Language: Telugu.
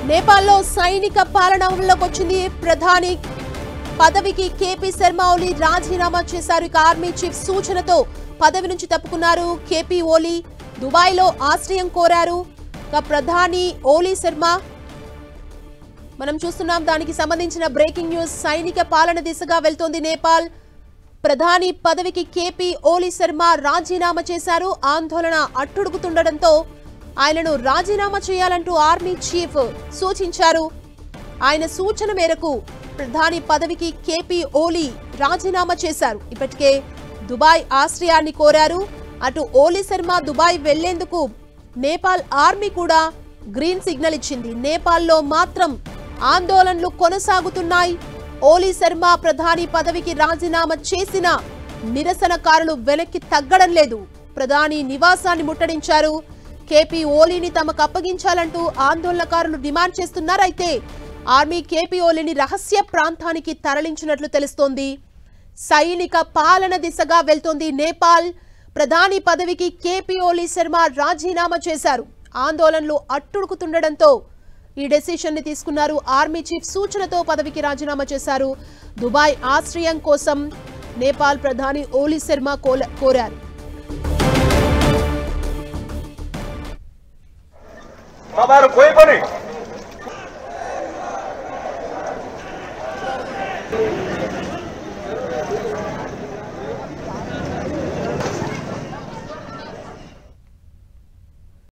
నేపాల్లో సైనిక పాలన అమలులోకి వచ్చింది. ప్రధాని పదవికి కేపీ శర్మ ఓలీ రాజీనామా చేశారు. ఇక ఆర్మీ చీఫ్ సూచనతో పదవి నుంచి తప్పుకున్నారు కేపీ ఓలీ. దుబాయ్లో ఆశ్రయం కోరారు. ఇక ప్రధాని ఓలీ శర్మ మనం చూస్తున్నాం. దానికి సంబంధించిన బ్రేకింగ్ న్యూస్. సైనిక పాలన దిశగా వెళ్తోంది నేపాల్. ప్రధాని పదవికి కేపీ ఓలీ శర్మ రాజీనామా చేశారు. ఆందోళన అట్టుడుగుతుండటంతో ఆయనను రాజీనామా చేయాలంటూ ఆర్మీ చీఫ్ సూచించారు. ఆయన సూచన మేరకు ప్రధాని పదవికి కేపీ ఓలీ రాజీనామా చేశారు. ఇప్పటికే దుబాయ్ ఆశ్రయాన్ని కోరారు. అటు ఓలీ శర్మ దుబాయ్ వెళ్లేందుకు నేపాల్ ఆర్మీ కూడా గ్రీన్ సిగ్నల్ ఇచ్చింది. నేపాల్లో మాత్రం ఆందోళనలు కొనసాగుతున్నాయి. ఓలీ శర్మ ప్రధాని పదవికి రాజీనామా చేసిన నిరసనకారులు వెనక్కి తగ్గడం లేదు. ప్రధాని నివాసాన్ని ముట్టడించారు. కేపీ ఓలీని తమకు అప్పగించాలంటూ ఆందోళనకారులు డిమాండ్ చేస్తున్నారు. అయితే ఆర్మీ కేపీ ఓలీని రహస్య ప్రాంతానికి తరలించినట్లు తెలుస్తోంది. సైనిక పాలన దిశగా వెళ్తోంది నేపాల్. ప్రధాని పదవికి కేపీ ఓలీ శర్మ రాజీనామా చేశారు. ఆందోళనలు అట్టుడుకుతుండటంతో ఈ డెసిషన్ ని తీసుకున్నారు. ఆర్మీ చీఫ్ సూచనతో పదవికి రాజీనామా చేశారు. దుబాయ్ ఆశ్రయం కోసం నేపాల్ ప్రధాని ఓలీ శర్మ కోరారు. कोही पनि